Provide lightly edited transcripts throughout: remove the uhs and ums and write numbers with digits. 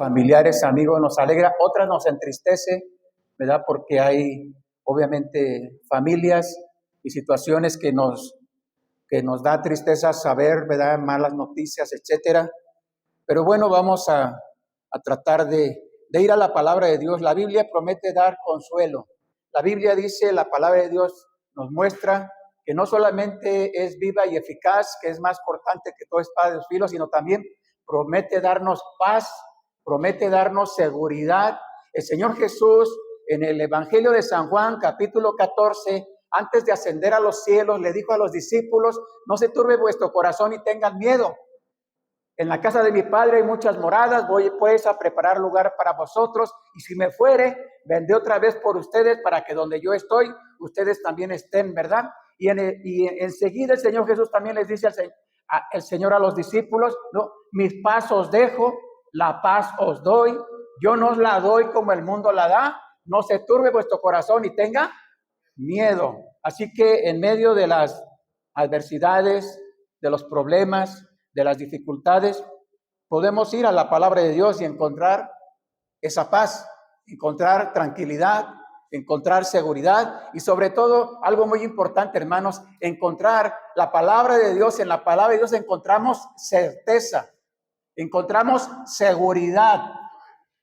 familiares, amigos, nos alegra, otras nos entristece, ¿verdad? Porque hay obviamente familias y situaciones que nos da tristeza saber, ¿verdad? Malas noticias, etcétera. Pero bueno, vamos a tratar de ir a la palabra de Dios. La Biblia promete dar consuelo. La Biblia dice, la palabra de Dios nos muestra que no solamente es viva y eficaz, que es más cortante que toda espada de dos filos, sino también promete darnos paz, promete darnos seguridad. El Señor Jesús, en el Evangelio de San Juan, capítulo 14, antes de ascender a los cielos, le dijo a los discípulos: no se turbe vuestro corazón y tengan miedo. En la casa de mi Padre hay muchas moradas, voy pues a preparar lugar para vosotros, y si me fuere, vendré otra vez por ustedes, para que donde yo estoy, ustedes también estén, ¿verdad? Y enseguida el Señor Jesús también les dice el Señor a los discípulos: no, mis paz os dejo, la paz os doy, yo no os la doy como el mundo la da, no se turbe vuestro corazón y tenga miedo. Así que en medio de las adversidades, de los problemas, de las dificultades, podemos ir a la palabra de Dios y encontrar esa paz, encontrar tranquilidad, encontrar seguridad y sobre todo, algo muy importante, hermanos, encontrar la palabra de Dios. En la palabra de Dios encontramos certeza, encontramos seguridad.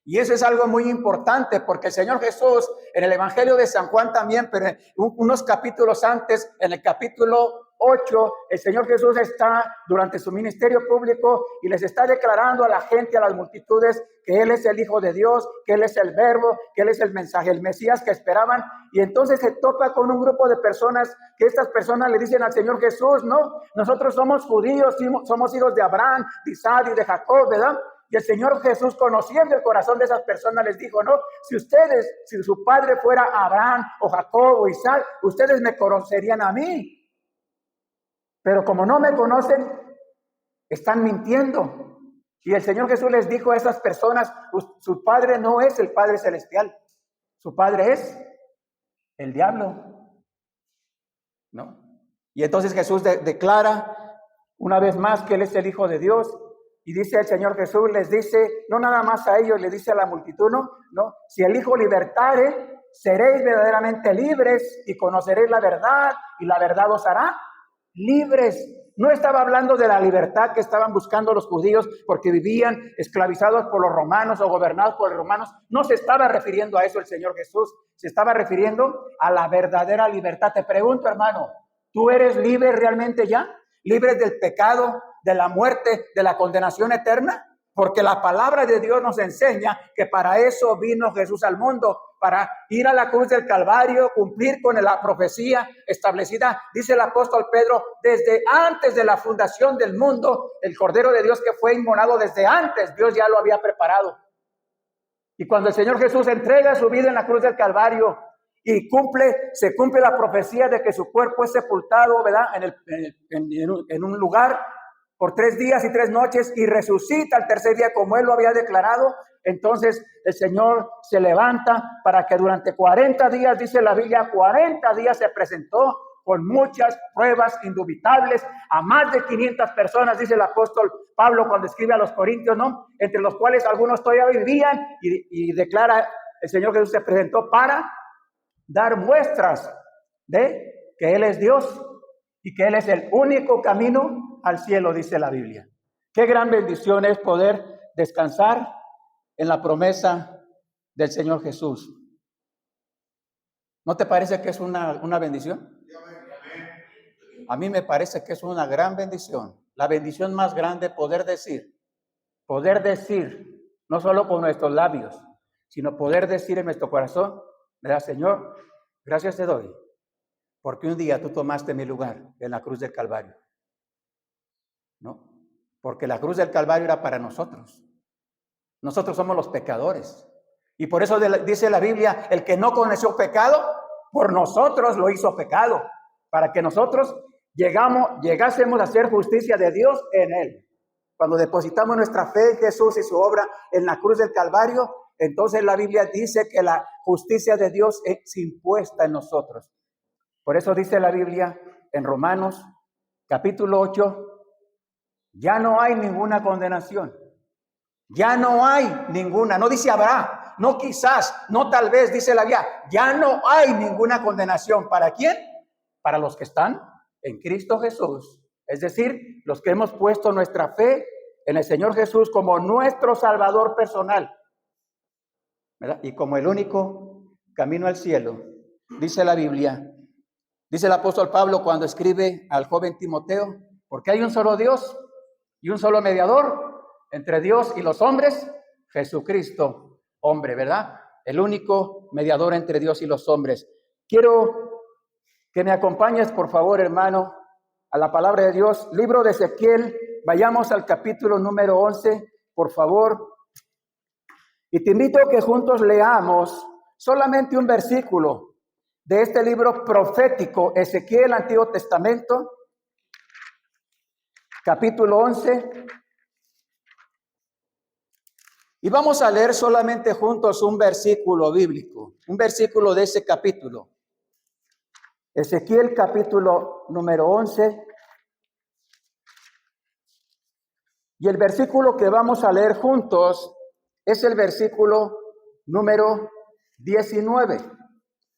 Y eso es algo muy importante, porque el Señor Jesús en el Evangelio de San Juan también, pero unos capítulos antes, en el capítulo 8, el Señor Jesús está durante su ministerio público y les está declarando a la gente, a las multitudes, que Él es el Hijo de Dios, que Él es el Verbo, que Él es el mensaje, el Mesías que esperaban. Y entonces se topa con un grupo de personas, que estas personas le dicen al Señor Jesús: no, nosotros somos judíos, somos hijos de Abraham, de Isaac y de Jacob, ¿verdad? Y el Señor Jesús, conociendo el corazón de esas personas, les dijo: no, si su padre fuera Abraham o Jacob o Isaac, ustedes me conocerían a mí. Pero como no me conocen, están mintiendo. Y el Señor Jesús les dijo a esas personas: su padre no es el Padre Celestial, su padre es el diablo, ¿no? Y entonces Jesús declara una vez más que Él es el Hijo de Dios. Y dice el Señor Jesús, les dice, no nada más a ellos, le dice a la multitud, no, si el Hijo libertare, seréis verdaderamente libres y conoceréis la verdad, y la verdad os hará libres. No estaba hablando de la libertad que estaban buscando los judíos porque vivían esclavizados por los romanos o gobernados por los romanos. No se estaba refiriendo a eso el Señor Jesús, se estaba refiriendo a la verdadera libertad. Te pregunto, hermano, ¿tú eres libre realmente ya? ¿Libre del pecado, de la muerte, de la condenación eterna? Porque la palabra de Dios nos enseña que para eso vino Jesús al mundo, para ir a la cruz del Calvario, cumplir con la profecía establecida. Dice el apóstol Pedro: desde antes de la fundación del mundo, el Cordero de Dios que fue inmolado desde antes, Dios ya lo había preparado. Y cuando el Señor Jesús entrega su vida en la cruz del Calvario y se cumple la profecía de que su cuerpo es sepultado, ¿verdad?, en un lugar por 3 días y 3 noches, y resucita al tercer día como Él lo había declarado. Entonces el Señor se levanta para que durante 40 días, dice la Biblia, 40 días se presentó con muchas pruebas indubitables a más de 500 personas, dice el apóstol Pablo cuando escribe a los Corintios, ¿no? Entre los cuales algunos todavía vivían, y declara el Señor Jesús se presentó para dar muestras de que Él es Dios y que Él es el único camino al cielo, dice la Biblia. Qué gran bendición es poder descansar en la promesa del Señor Jesús. ¿No te parece que es una bendición? A mí me parece que es una gran bendición. La bendición más grande, poder decir, no solo con nuestros labios, sino poder decir en nuestro corazón, ¿verdad, Señor? Gracias te doy, porque un día tú tomaste mi lugar en la cruz del Calvario, ¿no? Porque la cruz del Calvario era para nosotros. Nosotros somos los pecadores. Y por eso dice la Biblia, el que no conoció pecado, por nosotros lo hizo pecado, para que nosotros llegásemos a hacer justicia de Dios en Él. Cuando depositamos nuestra fe en Jesús y su obra en la cruz del Calvario, entonces la Biblia dice que la justicia de Dios es impuesta en nosotros. Por eso dice la Biblia en Romanos capítulo 8, ya no hay ninguna condenación Ya no hay ninguna, no dice habrá, no quizás, no tal vez, dice la Biblia, ya no hay ninguna condenación. ¿Para quién? Para los que están en Cristo Jesús. Es decir, los que hemos puesto nuestra fe en el Señor Jesús como nuestro Salvador personal, ¿verdad? Y como el único camino al cielo. Dice la Biblia, dice el apóstol Pablo cuando escribe al joven Timoteo, porque hay un solo Dios y un solo mediador entre Dios y los hombres, Jesucristo, hombre, ¿verdad? El único mediador entre Dios y los hombres. Quiero que me acompañes, por favor, hermano, a la palabra de Dios. Libro de Ezequiel, vayamos al capítulo número 11, por favor. Y te invito a que juntos leamos solamente un versículo de este libro profético, Ezequiel, Antiguo Testamento, capítulo 11. Y vamos a leer solamente juntos un versículo bíblico, un versículo de ese capítulo. Ezequiel, capítulo número 11. Y el versículo que vamos a leer juntos es el versículo número 19.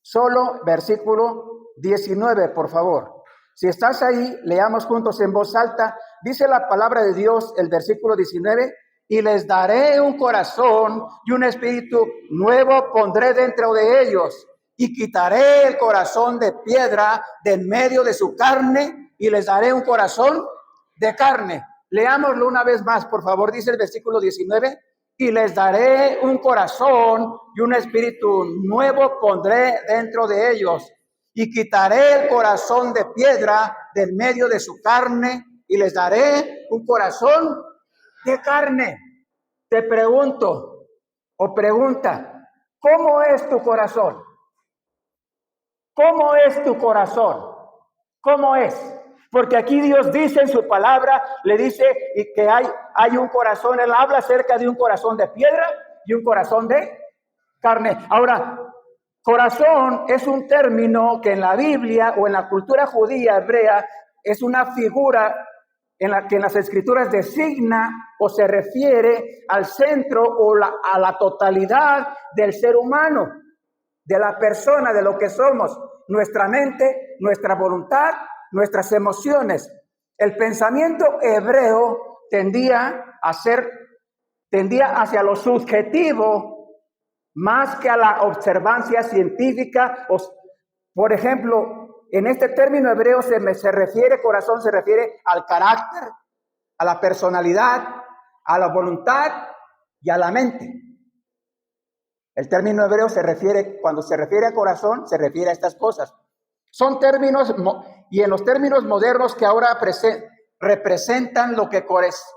Solo versículo 19, por favor. Si estás ahí, leamos juntos en voz alta. Dice la palabra de Dios, el versículo 19, y les daré un corazón y un espíritu nuevo pondré dentro de ellos, y quitaré el corazón de piedra de en medio de su carne, y les daré un corazón de carne. Leámoslo una vez más, por favor. Dice el versículo 19, y les daré un corazón y un espíritu nuevo pondré dentro de ellos, y quitaré el corazón de piedra de en medio de su carne, y les daré un corazón de carne. Te pregunto, o pregunta, ¿cómo es tu corazón? ¿Cómo es tu corazón? ¿Cómo es? Porque aquí Dios dice en su palabra, le dice que hay un corazón, él habla acerca de un corazón de piedra y un corazón de carne. Ahora, corazón es un término que en la Biblia o en la cultura judía hebrea es una figura en la que en las escrituras designa o se refiere al centro o a la totalidad del ser humano, de la persona, de lo que somos, nuestra mente, nuestra voluntad, nuestras emociones. El pensamiento hebreo tendía hacia lo subjetivo más que a la observancia científica. Por ejemplo, en este término hebreo se refiere, corazón, se refiere al carácter, a la personalidad, a la voluntad y a la mente. El término hebreo cuando se refiere a corazón, se refiere a estas cosas. Son términos, y en los términos modernos que ahora representan lo que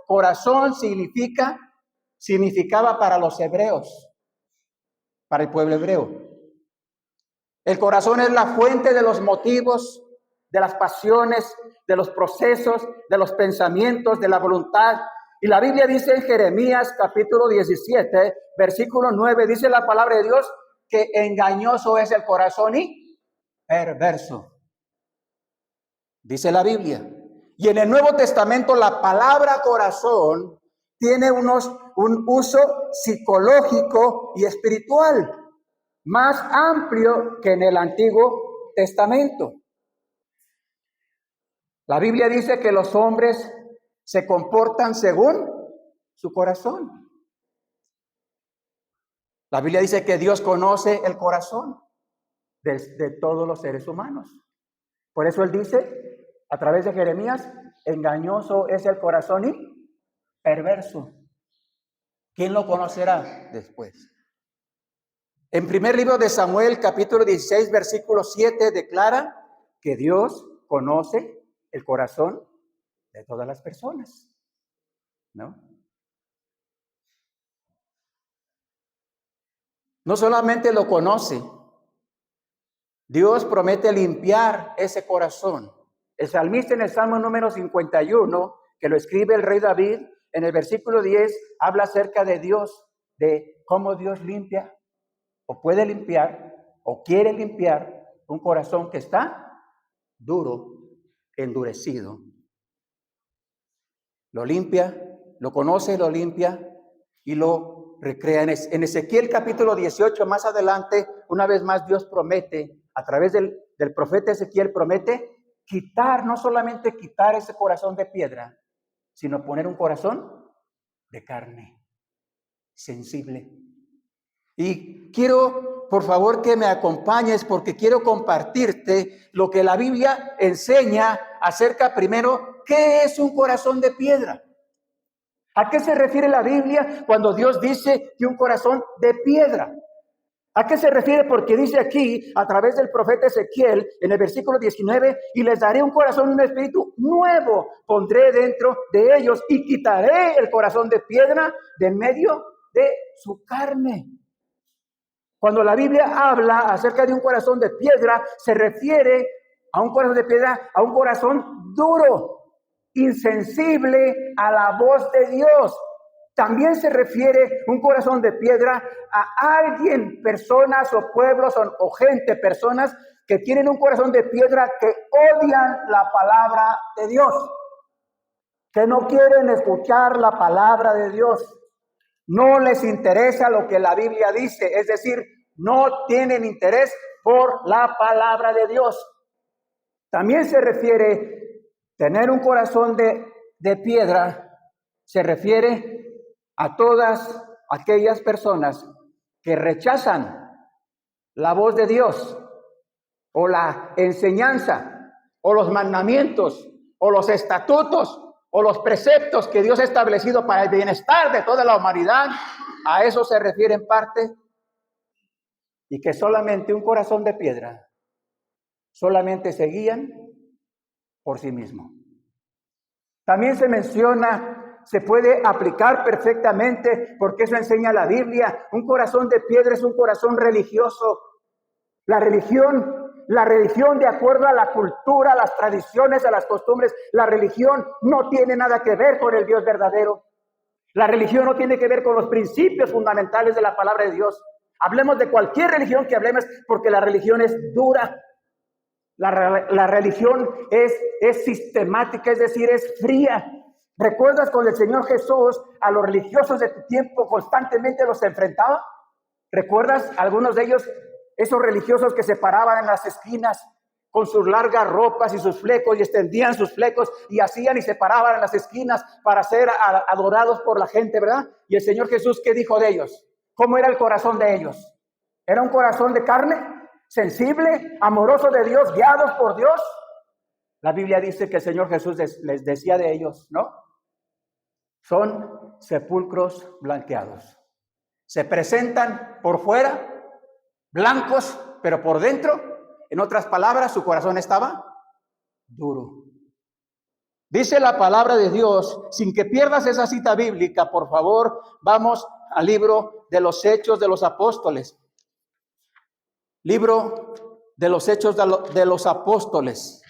corazón significaba para los hebreos, para el pueblo hebreo. El corazón es la fuente de los motivos, de las pasiones, de los procesos, de los pensamientos, de la voluntad. Y la Biblia dice en Jeremías capítulo 17, versículo 9, dice la palabra de Dios que engañoso es el corazón y perverso. Dice la Biblia. Y en el Nuevo Testamento la palabra corazón tiene un uso psicológico y espiritual más amplio que en el Antiguo Testamento. La Biblia dice que los hombres se comportan según su corazón. La Biblia dice que Dios conoce el corazón de todos los seres humanos. Por eso Él dice, a través de Jeremías, engañoso es el corazón y perverso. ¿Quién lo conocerá después? En primer libro de Samuel, capítulo 16, versículo 7, declara que Dios conoce el corazón de todas las personas, ¿no? No solamente lo conoce, Dios promete limpiar ese corazón. El salmista en el Salmo número 51, que lo escribe el rey David, en el versículo 10, habla acerca de Dios, de cómo Dios limpia, o puede limpiar, o quiere limpiar un corazón que está duro, endurecido. Lo limpia, lo conoce, lo limpia, y lo recrea. En Ezequiel capítulo 18, más adelante, una vez más Dios promete, a través del profeta Ezequiel, promete quitar, no solamente quitar ese corazón de piedra, sino poner un corazón de carne, sensible. Y quiero, por favor, que me acompañes porque quiero compartirte lo que la Biblia enseña acerca primero, ¿qué es un corazón de piedra? ¿A qué se refiere la Biblia cuando Dios dice que un corazón de piedra? ¿A qué se refiere? Porque dice aquí, a través del profeta Ezequiel, en el versículo 19, y les daré un corazón y un espíritu nuevo, pondré dentro de ellos y quitaré el corazón de piedra de en medio de su carne. Cuando la Biblia habla acerca de un corazón de piedra, se refiere a un corazón de piedra, a un corazón duro, insensible a la voz de Dios. También se refiere un corazón de piedra a alguien, personas o pueblos o gente, personas que tienen un corazón de piedra que odian la palabra de Dios, que no quieren escuchar la palabra de Dios. No les interesa lo que la Biblia dice, es decir, no tienen interés por la palabra de Dios. También se refiere tener un corazón de piedra, se refiere a todas aquellas personas que rechazan la voz de Dios o la enseñanza o los mandamientos o los estatutos o los preceptos que Dios ha establecido para el bienestar de toda la humanidad. A eso se refiere en parte, y que solamente un corazón de piedra solamente se guían por sí mismo. También se menciona, se puede aplicar perfectamente, porque eso enseña la Biblia, un corazón de piedra es un corazón religioso. La religión de acuerdo a la cultura, a las tradiciones, a las costumbres, la religión no tiene nada que ver con el Dios verdadero. La religión no tiene que ver con los principios fundamentales de la palabra de Dios. Hablemos de cualquier religión que hablemos, porque la religión es dura. La religión es sistemática, es decir, es fría. ¿Recuerdas cuando el Señor Jesús a los religiosos de tu tiempo constantemente los enfrentaba? ¿Recuerdas algunos de ellos, esos religiosos que se paraban en las esquinas con sus largas ropas y sus flecos y extendían sus flecos y hacían y se paraban en las esquinas para ser adorados por la gente, ¿verdad? Y el Señor Jesús, ¿qué dijo de ellos? ¿Cómo era el corazón de ellos? ¿Era un corazón de carne? ¿Sensible? ¿Amoroso de Dios? ¿Guiados por Dios? La Biblia dice que el Señor Jesús les decía de ellos, ¿no? Son sepulcros blanqueados. Se presentan por fuera blancos, pero por dentro, en otras palabras, su corazón estaba duro. Dice la palabra de Dios, sin que pierdas esa cita bíblica, por favor, vamos al libro de los Hechos de los Apóstoles. Libro de los Hechos de los Apóstoles,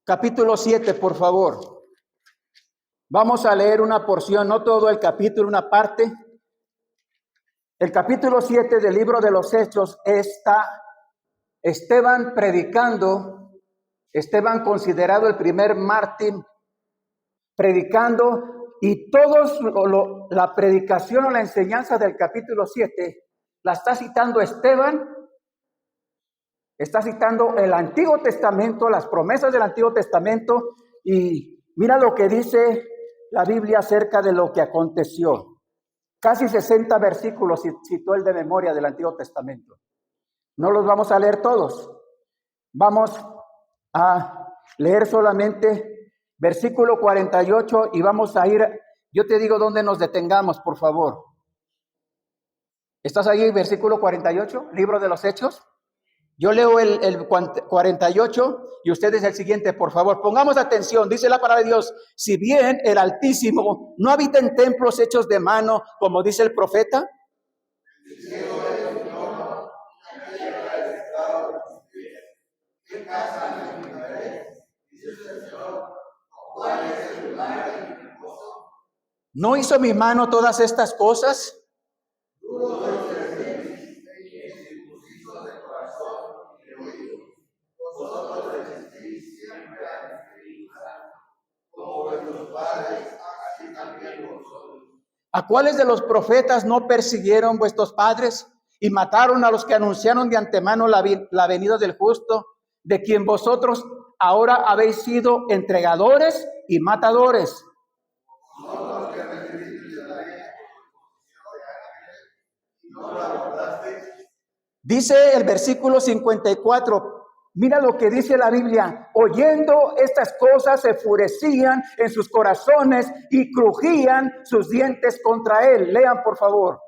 capítulo 7, por favor. Vamos a leer una porción, no todo el capítulo, una parte. El capítulo 7 del libro de los Hechos está Esteban predicando, Esteban considerado el primer mártir, predicando, y todos la predicación o la enseñanza del capítulo 7 la está citando Esteban. Está citando el Antiguo Testamento, las promesas del Antiguo Testamento, y mira lo que dice la Biblia acerca de lo que aconteció. Casi 60 versículos citó él de memoria del Antiguo Testamento. No los vamos a leer todos. Vamos a leer solamente versículo 48 y vamos a ir, yo te digo dónde nos detengamos, por favor. ¿Estás ahí, versículo 48, libro de los Hechos? Yo leo el 48 y ustedes el siguiente, por favor. Pongamos atención, dice la palabra de Dios. Si bien el Altísimo no habita en templos hechos de mano, como dice el profeta. ¿No hizo mi mano todas estas cosas? ¿A cuáles de los profetas no persiguieron vuestros padres y mataron a los que anunciaron de antemano la venida del justo, de quien vosotros ahora habéis sido entregadores y matadores? Dice el versículo 54, mira lo que dice la Biblia: oyendo estas cosas se enfurecían en sus corazones y crujían sus dientes contra él. Lean, por favor.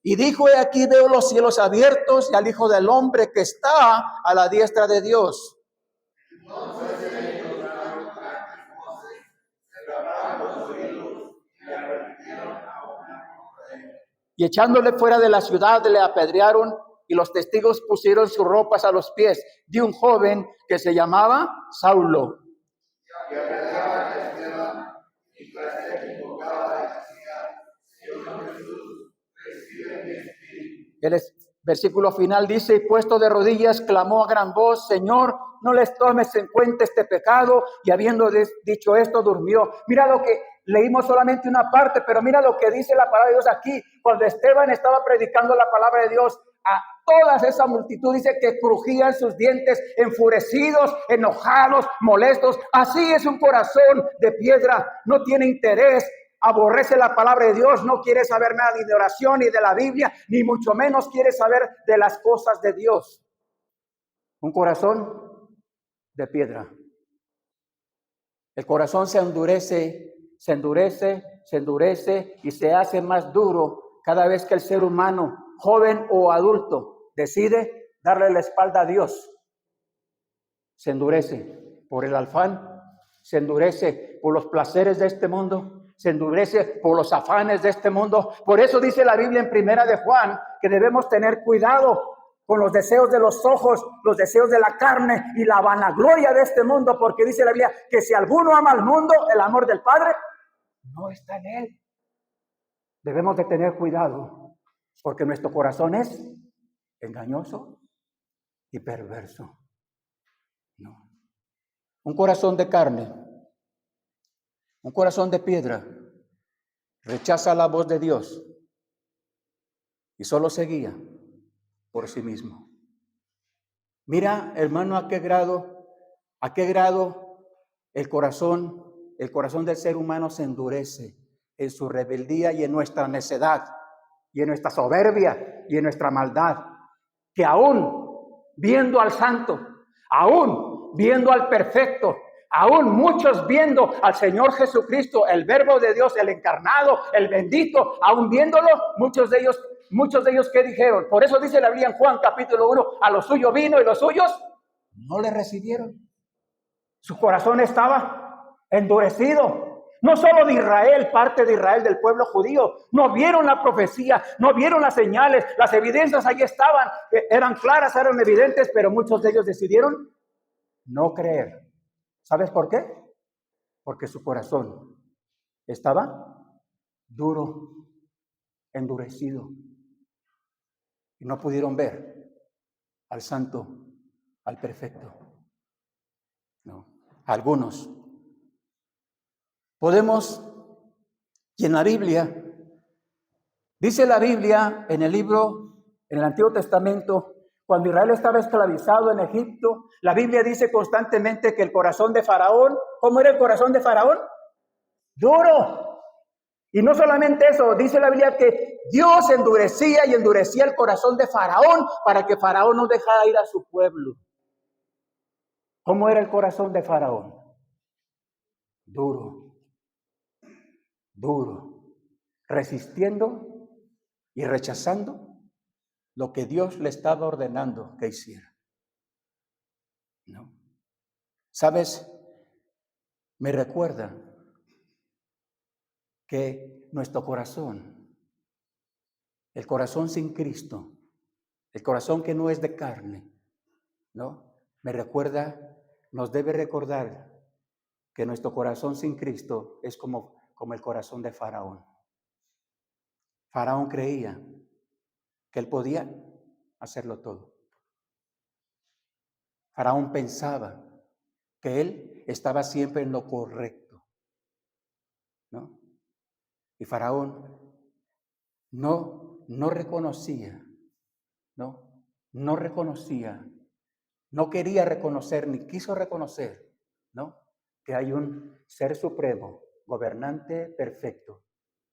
Y dijo: he aquí veo los cielos abiertos y al Hijo del Hombre que está a la diestra de Dios. Y echándole fuera de la ciudad le apedrearon, y los testigos pusieron sus ropas a los pies de un joven que se llamaba Saulo. El versículo final dice: y puesto de rodillas clamó a gran voz: Señor, no les tomes en cuenta este pecado. Y habiendo dicho esto, durmió. Mira lo que leímos, solamente una parte, pero mira lo que dice la palabra de Dios aquí. Cuando Esteban estaba predicando la palabra de Dios, a toda esa multitud dice que crujían sus dientes, enfurecidos, enojados, molestos. Así es un corazón de piedra, no tiene interés, aborrece la palabra de Dios, no quiere saber nada ni de oración ni de la Biblia, ni mucho menos quiere saber de las cosas de Dios. Un corazón de piedra. El corazón se endurece, se endurece, se endurece y se hace más duro cada vez que el ser humano, joven o adulto, decide darle la espalda a Dios. Se endurece por el afán, se endurece por los placeres de este mundo, se endurece por los afanes de este mundo. Por eso dice la Biblia en Primera de Juan que debemos tener cuidado con los deseos de los ojos, los deseos de la carne y la vanagloria de este mundo, porque dice la Biblia que si alguno ama al mundo, el amor del Padre no está en él. Debemos de tener cuidado, porque nuestro corazón es engañoso y perverso. No. Un corazón de carne, un corazón de piedra, rechaza la voz de Dios y solo se guía por sí mismo. Mira, hermano, a qué grado el corazón del ser humano se endurece en su rebeldía y en nuestra necedad y en nuestra soberbia y en nuestra maldad, que aún viendo al santo, aún viendo al perfecto, aún muchos viendo al Señor Jesucristo, el Verbo de Dios, el encarnado, el bendito, aún viéndolo, muchos de ellos ¿qué dijeron? Por eso dice la Biblia en Juan capítulo 1, a los suyos vino y los suyos no le recibieron. Su corazón estaba endurecido. No solo de Israel, parte de Israel, del pueblo judío, no vieron la profecía, no vieron las señales, las evidencias ahí estaban, eran claras, eran evidentes, pero muchos de ellos decidieron no creer. ¿Sabes por qué? Porque su corazón estaba duro, endurecido, y no pudieron ver al santo, al perfecto. No, algunos. Podemos, y en la Biblia, dice la Biblia en el Antiguo Testamento, cuando Israel estaba esclavizado en Egipto, la Biblia dice constantemente que el corazón de Faraón, ¿cómo era el corazón de Faraón? Duro. Y no solamente eso, dice la Biblia que Dios endurecía y endurecía el corazón de Faraón para que Faraón no dejara ir a su pueblo. ¿Cómo era el corazón de Faraón? Duro, resistiendo y rechazando lo que Dios le estaba ordenando que hiciera. ¿No? ¿Sabes? Me recuerda que nuestro corazón, el corazón sin Cristo, el corazón que no es de carne, ¿no? Nos debe recordar que nuestro corazón sin Cristo es como el corazón de Faraón. Faraón creía que él podía hacerlo todo. Faraón pensaba que él estaba siempre en lo correcto, ¿no? Y Faraón no reconocía, no reconocía, no quería reconocer, ni quiso reconocer, ¿no? Que hay un ser supremo, gobernante perfecto,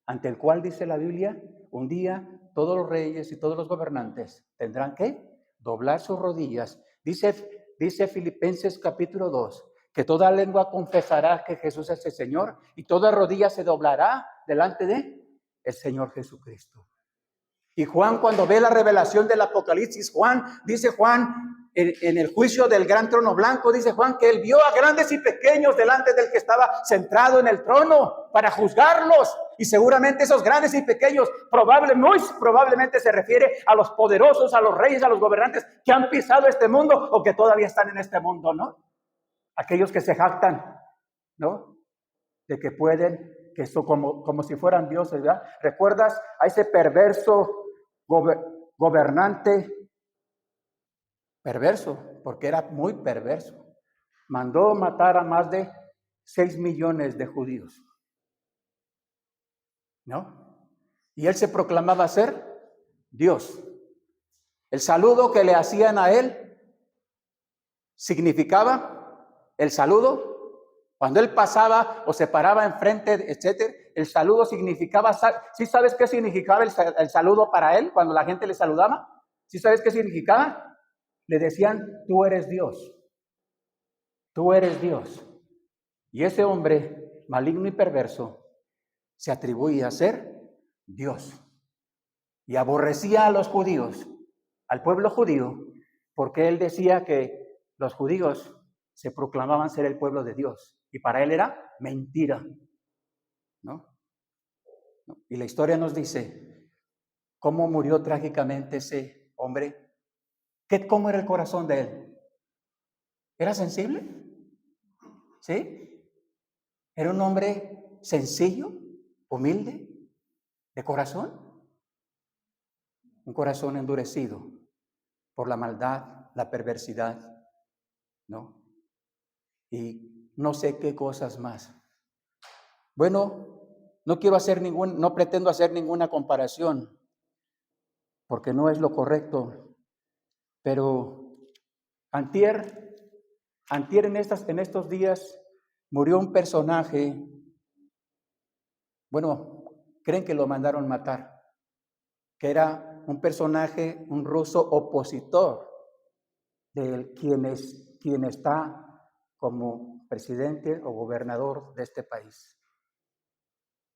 ante el cual dice la Biblia, un día todos los reyes y todos los gobernantes tendrán que doblar sus rodillas. Dice Filipenses capítulo 2, que toda lengua confesará que Jesús es el Señor y toda rodilla se doblará delante de el Señor Jesucristo. Y Juan, cuando ve la revelación del Apocalipsis, dice Juan, en el juicio del gran trono blanco, dice Juan que él vio a grandes y pequeños delante del que estaba centrado en el trono para juzgarlos. Y seguramente esos grandes y pequeños muy probablemente se refiere a los poderosos, a los reyes, a los gobernantes que han pisado este mundo o que todavía están en este mundo, ¿no? Aquellos que se jactan, ¿no? De que pueden, que son como si fueran dioses, ¿verdad? ¿Recuerdas a ese perverso gobernante? Perverso, porque era muy perverso. Mandó matar a más de 6 millones de judíos, ¿no? Y él se proclamaba ser Dios. El saludo que le hacían a él significaba el saludo. Cuando él pasaba o se paraba enfrente, etcétera, el saludo significaba, ¿sí sabes qué significaba el saludo para él cuando la gente le saludaba? ¿Sí sabes qué significaba? Le decían, tú eres Dios. Tú eres Dios. Y ese hombre maligno y perverso se atribuía a ser Dios. Y aborrecía a los judíos, al pueblo judío, porque él decía que los judíos se proclamaban ser el pueblo de Dios. Y para él era mentira, ¿no? Y la historia nos dice cómo murió trágicamente ese hombre. ¿Cómo era el corazón de él? ¿Era sensible? ¿Sí? ¿Era un hombre sencillo, humilde, de corazón? Un corazón endurecido por la maldad, la perversidad, ¿no? Y no sé qué cosas más. Bueno, no pretendo hacer ninguna comparación, porque no es lo correcto, pero antier en estos días murió un personaje. Bueno, creen que lo mandaron matar, que era un personaje, un ruso opositor de quien está como presidente o gobernador de este país.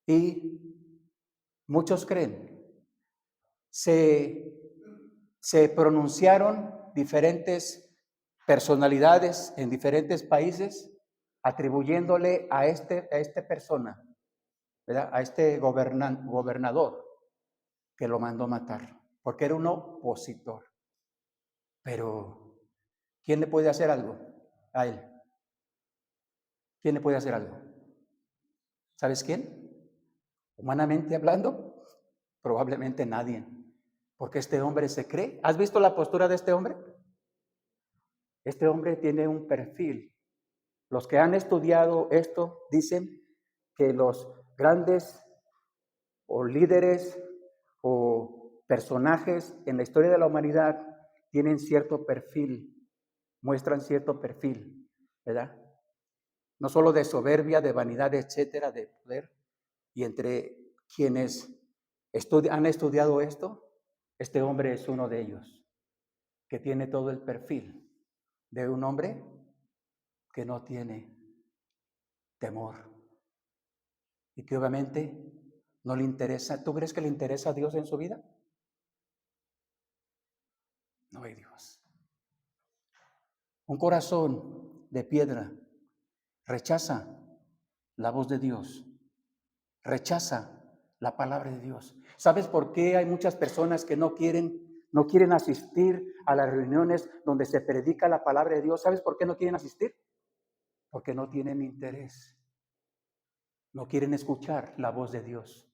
Y muchos creen, se pronunciaron diferentes personalidades en diferentes países atribuyéndole a esta persona, ¿verdad? A este gobernador que lo mandó matar, porque era un opositor. Pero, ¿quién le puede hacer algo a él? ¿Quién le puede hacer algo? ¿Sabes quién? Humanamente hablando, probablemente nadie, porque este hombre se cree. ¿Has visto la postura de este hombre? Este hombre tiene un perfil. Los que han estudiado esto dicen que los grandes o líderes o personajes en la historia de la humanidad tienen cierto perfil, muestran cierto perfil, ¿verdad? No solo de soberbia, de vanidad, etcétera, de poder. Y entre quienes han estudiado esto, este hombre es uno de ellos, que tiene todo el perfil de un hombre que no tiene temor y que obviamente no le interesa. ¿Tú crees que le interesa a Dios en su vida? No hay Dios. Un corazón de piedra rechaza la voz de Dios, rechaza la palabra de Dios. ¿Sabes por qué hay muchas personas que no quieren asistir a las reuniones donde se predica la palabra de Dios? ¿Sabes por qué no quieren asistir? Porque no tienen interés. No quieren escuchar la voz de Dios.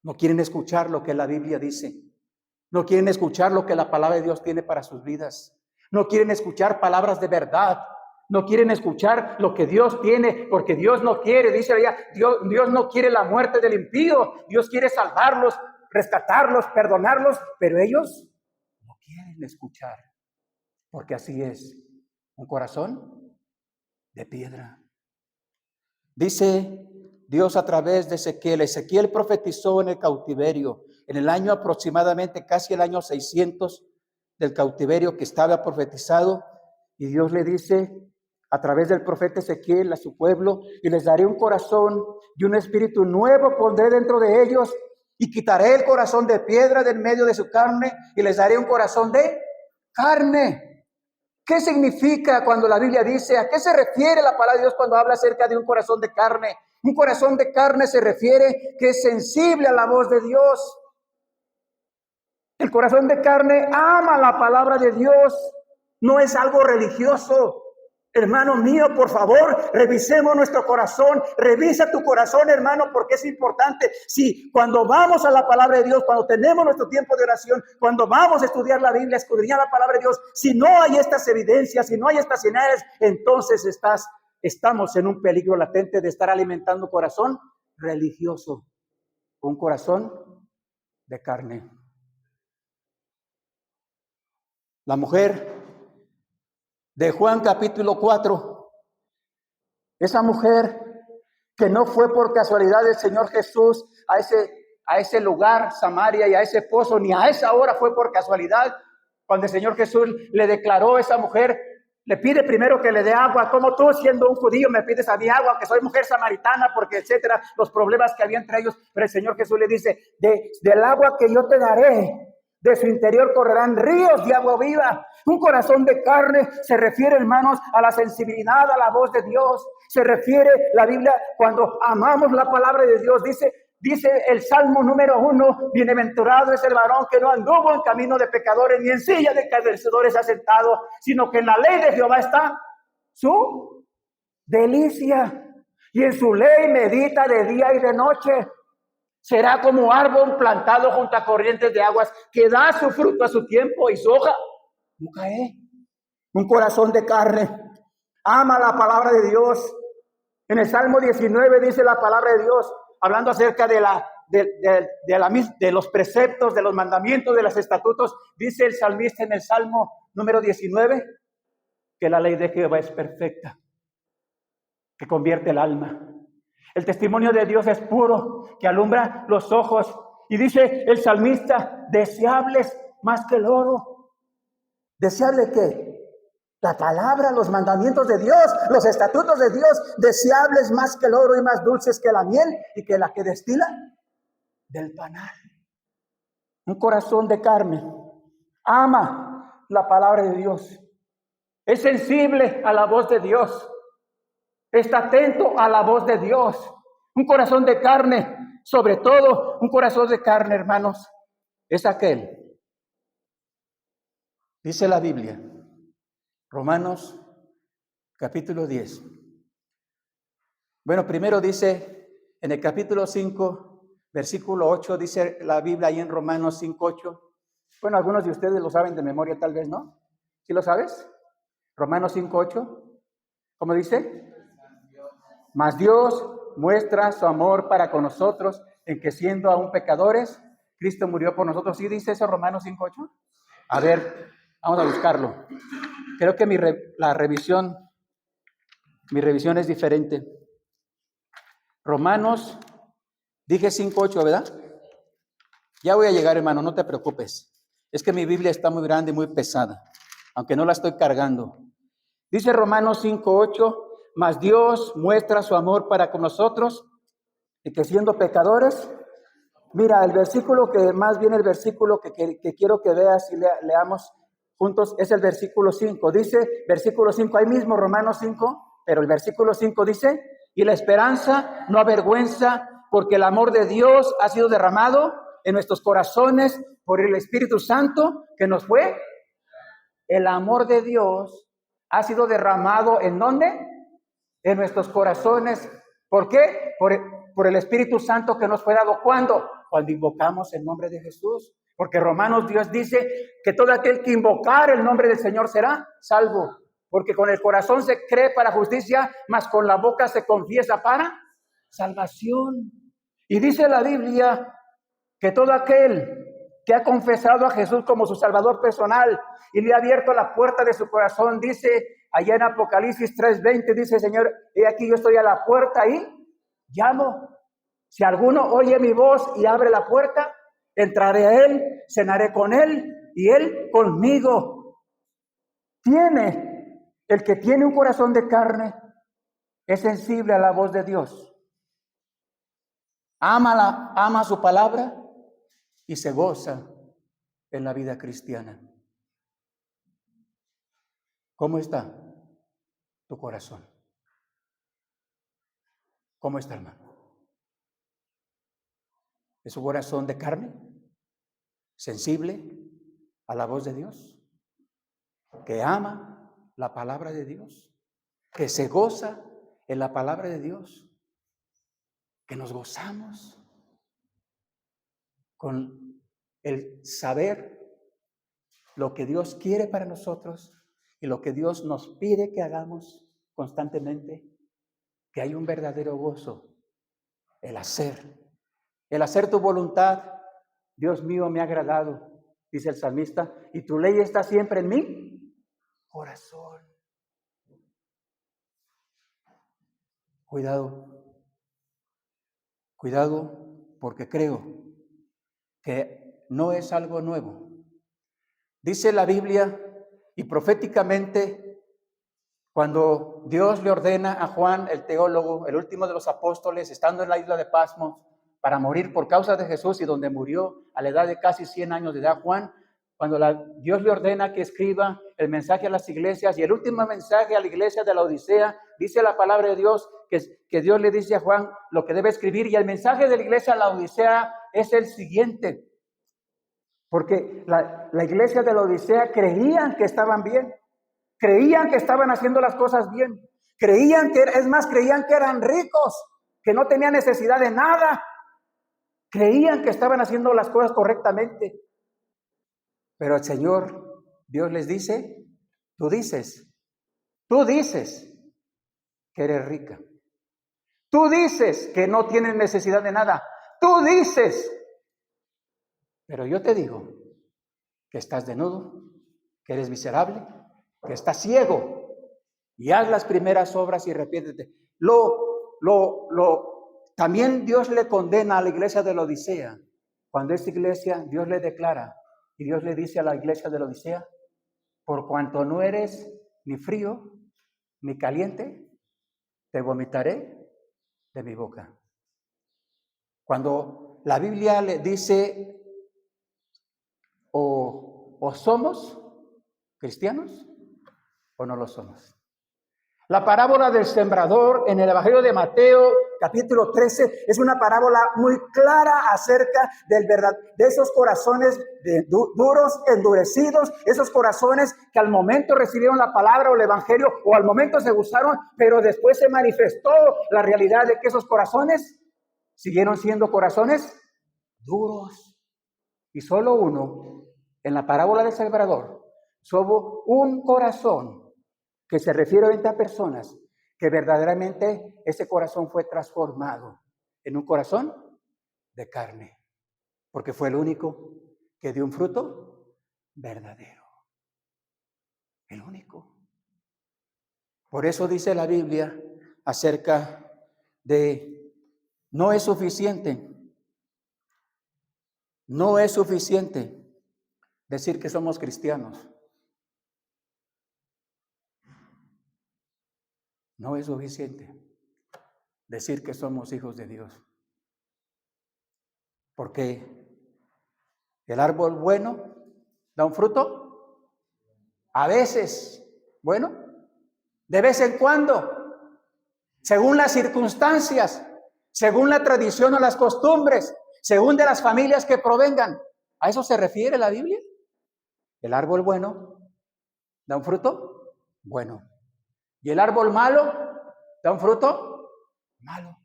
No quieren escuchar lo que la Biblia dice. No quieren escuchar lo que la palabra de Dios tiene para sus vidas. No quieren escuchar palabras de verdad. No quieren escuchar lo que Dios tiene, porque Dios no quiere, dice allá, Dios no quiere la muerte del impío. Dios quiere salvarlos, rescatarlos, perdonarlos, pero ellos no quieren escuchar, porque así es, un corazón de piedra. Dice Dios a través de Ezequiel. Ezequiel profetizó en el cautiverio, en el año aproximadamente, casi el año 600 del cautiverio que estaba profetizado, y Dios le dice a través del profeta Ezequiel a su pueblo: y les daré un corazón y un espíritu nuevo pondré dentro de ellos, y quitaré el corazón de piedra del medio de su carne, y les daré un corazón de carne. ¿Qué significa cuando la Biblia dice, a qué se refiere la palabra de Dios cuando habla acerca de un corazón de carne? Un corazón de carne se refiere que es sensible a la voz de Dios. El corazón de carne ama la palabra de Dios, no es algo religioso. Hermano mío, por favor, revisemos nuestro corazón. Revisa tu corazón, hermano, porque es importante. Si cuando vamos a la palabra de Dios, cuando tenemos nuestro tiempo de oración, cuando vamos a estudiar la Biblia, escudriñar la palabra de Dios, si no hay estas evidencias, si no hay estas señales, entonces estamos en un peligro latente de estar alimentando un corazón religioso, un corazón de carne. La mujer de Juan capítulo 4, esa mujer que no fue por casualidad del Señor Jesús a ese lugar, Samaria, y a ese pozo, ni a esa hora fue por casualidad. Cuando el Señor Jesús le declaró a esa mujer, le pide primero que le dé agua. Como tú, siendo un judío, me pides a mí agua, que soy mujer samaritana, porque etcétera, los problemas que había entre ellos. Pero el Señor Jesús le dice, del agua que yo te daré, de su interior correrán ríos de agua viva. Un corazón de carne se refiere, hermanos, a la sensibilidad, a la voz de Dios. Se refiere la Biblia cuando amamos la palabra de Dios. Dice el Salmo número 1, bienaventurado es el varón que no anduvo en camino de pecadores, ni en silla de cadecedores ha sentado, sino que en la ley de Jehová está su delicia, y en su ley medita de día y de noche. Será como árbol plantado junto a corrientes de aguas, que da su fruto a su tiempo y su hoja no cae. Un corazón de carne ama la palabra de Dios. En el Salmo 19 dice la palabra de Dios, hablando acerca de los preceptos, de los mandamientos, de los estatutos. Dice el salmista en el Salmo número 19 que la ley de Jehová es perfecta, que convierte el alma. El testimonio de Dios es puro, que alumbra los ojos. Y dice el salmista, deseables más que el oro. ¿Deseable qué? La palabra, los mandamientos de Dios, los estatutos de Dios, deseables más que el oro y más dulces que la miel y que la que destila del panal. Un corazón de carne ama la palabra de Dios. Es sensible a la voz de Dios. Está atento a la voz de Dios. Un corazón de carne, sobre todo un corazón de carne, hermanos, es aquel. Dice la Biblia, Romanos capítulo 10. Bueno, primero dice en el capítulo 5, versículo 8, dice la Biblia ahí en Romanos 5, 8. Bueno, algunos de ustedes lo saben de memoria, tal vez, ¿no? ¿Sí lo sabes? Romanos 5, 8. ¿Cómo dice? Mas Dios muestra su amor para con nosotros en que siendo aún pecadores, Cristo murió por nosotros. ¿Sí dice eso Romanos 5:8? A ver, vamos a buscarlo. Creo que mi revisión es diferente. Romanos, dije 5:8, ¿verdad? Ya voy a llegar, hermano, no te preocupes. Es que mi Biblia está muy grande y muy pesada, aunque no la estoy cargando. Dice Romanos 5:8, mas Dios muestra su amor para con nosotros y que siendo pecadores, mira, el versículo que más bien el versículo que quiero que veas y leamos juntos es el versículo 5. Dice, versículo 5, ahí mismo Romanos 5, pero el versículo 5 dice, y la esperanza no avergüenza, porque el amor de Dios ha sido derramado en nuestros corazones por el Espíritu Santo que nos fue. El amor de Dios ha sido derramado ¿en dónde? En nuestros corazones. ¿Por qué? Por el Espíritu Santo que nos fue dado. ¿Cuándo? Cuando invocamos el nombre de Jesús. Porque Romanos Dios dice que todo aquel que invocar el nombre del Señor será salvo. Porque con el corazón se cree para justicia, mas con la boca se confiesa para salvación. Y dice la Biblia que todo aquel que ha confesado a Jesús como su Salvador personal y le ha abierto la puerta de su corazón, dice allá en Apocalipsis 3:20, dice el Señor, he aquí yo estoy a la puerta y llamo. Si alguno oye mi voz y abre la puerta, entraré a él, cenaré con él y él conmigo. El que tiene un corazón de carne es sensible a la voz de Dios. Ama su palabra y se goza en la vida cristiana. ¿Cómo está tu corazón? ¿Cómo está, hermano? ¿Es un corazón de carne? ¿Sensible a la voz de Dios? ¿Que ama la palabra de Dios? ¿Que se goza en la palabra de Dios? ¿Que nos gozamos con el saber lo que Dios quiere para nosotros y lo que Dios nos pide que hagamos constantemente? Que hay un verdadero gozo, el hacer tu voluntad. Dios mío, me ha agradado, dice el salmista, y tu ley está siempre en mi corazón. Cuidado, porque creo que no es algo nuevo. Dice la Biblia y proféticamente, cuando Dios le ordena a Juan, el teólogo, el último de los apóstoles, estando en la isla de Patmos, para morir por causa de Jesús y donde murió a la edad de casi 100 años de edad, Juan, cuando Dios le ordena que escriba el mensaje a las iglesias y el último mensaje a la iglesia de la Odisea, dice la palabra de Dios que Dios le dice a Juan lo que debe escribir, y el mensaje de la iglesia a la Odisea es el siguiente, porque la iglesia de la Odisea creían que estaban bien, creían que estaban haciendo las cosas bien, creían que eran ricos, que no tenían necesidad de nada, creían que estaban haciendo las cosas correctamente. Pero el Señor, Dios les dice, tú dices que eres rica. Tú dices que no tienes necesidad de nada. Tú dices, pero yo te digo que estás desnudo, que eres miserable, que estás ciego, y haz las primeras obras y arrepiéntete. También Dios le condena a la iglesia de la Odisea. Cuando esta iglesia, Dios le declara, y Dios le dice a la iglesia de la Odisea, por cuanto no eres ni frío ni caliente, te vomitaré de mi boca. Cuando la Biblia le dice, o somos cristianos o no lo somos. La parábola del sembrador en el Evangelio de Mateo, capítulo 13, es una parábola muy clara acerca de esos corazones duros, endurecidos, esos corazones que al momento recibieron la palabra o el Evangelio, o al momento se gustaron, pero después se manifestó la realidad de que esos corazones siguieron siendo corazones duros. Y solo uno, en la parábola del sembrador, solo un corazón que se refiere a 20 personas, que verdaderamente ese corazón fue transformado en un corazón de carne, porque fue el único que dio un fruto verdadero. El único. Por eso dice la Biblia acerca de, no es suficiente decir que somos cristianos. No es suficiente decir que somos hijos de Dios. Porque el árbol bueno da un fruto, a veces, bueno, de vez en cuando, según las circunstancias, según la tradición o las costumbres, según de las familias que provengan. ¿A eso se refiere la Biblia? El árbol bueno da un fruto bueno. Y el árbol malo da un fruto malo.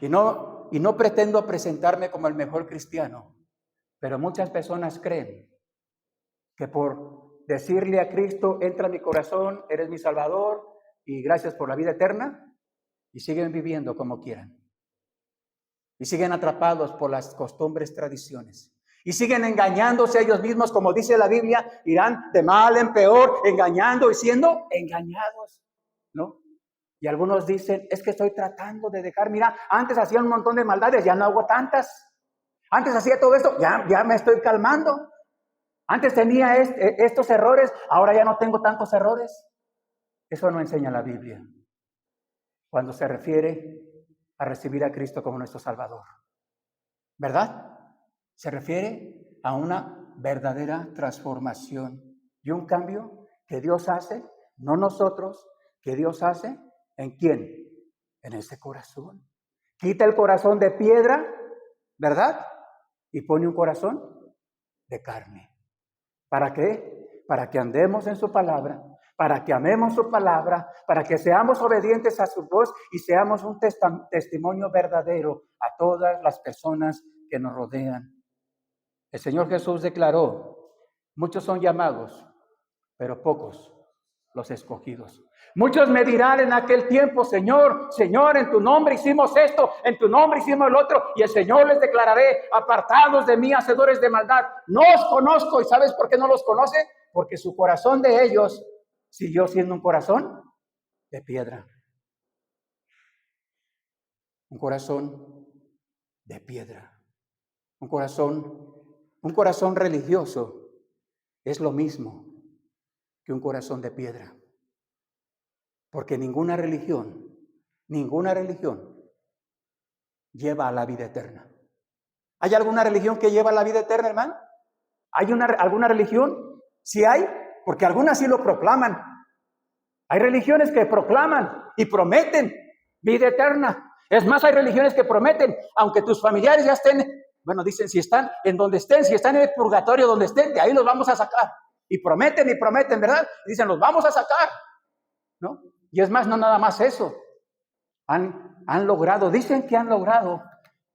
Y no pretendo presentarme como el mejor cristiano, Pero muchas personas creen que por decirle a Cristo, entra en mi corazón, eres mi Salvador y gracias por la vida eterna, y siguen viviendo como quieran. Y siguen atrapados por las costumbres, tradiciones. Y siguen engañándose a ellos mismos, como dice la Biblia, irán de mal en peor, engañando y siendo engañados, ¿no? Y algunos dicen, es que estoy tratando de dejar, mira, antes hacía un montón de maldades, ya no hago tantas. Antes hacía todo esto, ya me estoy calmando. Antes tenía estos errores, ahora ya no tengo tantos errores. Eso no enseña la Biblia cuando se refiere a recibir a Cristo como nuestro Salvador. ¿Verdad? Se refiere a una verdadera transformación y un cambio que Dios hace, no nosotros, que Dios hace, ¿en quién? En ese corazón. Quita el corazón de piedra, ¿verdad? Y pone un corazón de carne. ¿Para qué? Para que andemos en su palabra, para que amemos su palabra, para que seamos obedientes a su voz y seamos un testimonio verdadero a todas las personas que nos rodean. El Señor Jesús declaró, muchos son llamados, pero pocos los escogidos. Muchos me dirán en aquel tiempo, Señor, Señor, en tu nombre hicimos esto, en tu nombre hicimos el otro, y el Señor les declararé, apartados de mí, hacedores de maldad, no os conozco. ¿Y sabes por qué no los conoce? Porque su corazón de ellos siguió siendo un corazón de piedra. Un corazón de piedra. Un corazón religioso es lo mismo que un corazón de piedra. Porque ninguna religión lleva a la vida eterna. ¿Hay alguna religión que lleva a la vida eterna, hermano? ¿Hay alguna religión? Sí hay, porque algunas sí lo proclaman. Hay religiones que proclaman y prometen vida eterna. Es más, hay religiones que prometen, aunque tus familiares ya estén, bueno, dicen, si están en donde estén, si están en el purgatorio donde estén, de ahí los vamos a sacar. Y prometen, ¿verdad? Y dicen, los vamos a sacar, ¿no? Y es más, no nada más eso. Han logrado, dicen que han logrado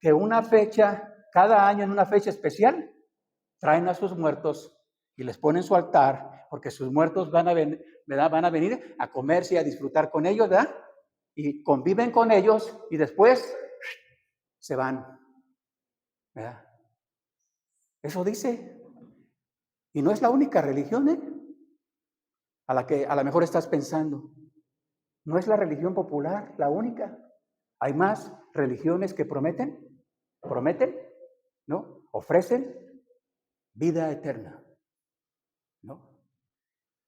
que una fecha, cada año en una fecha especial, traen a sus muertos y les ponen su altar, porque sus muertos van a venir a comerse y a disfrutar con ellos, ¿verdad? Y conviven con ellos y después se van, ¿verdad? Eso dice. Y no es la única religión, a la que a lo mejor estás pensando. No es la religión popular la única. Hay más religiones que prometen, ¿no? Ofrecen vida eterna, ¿no?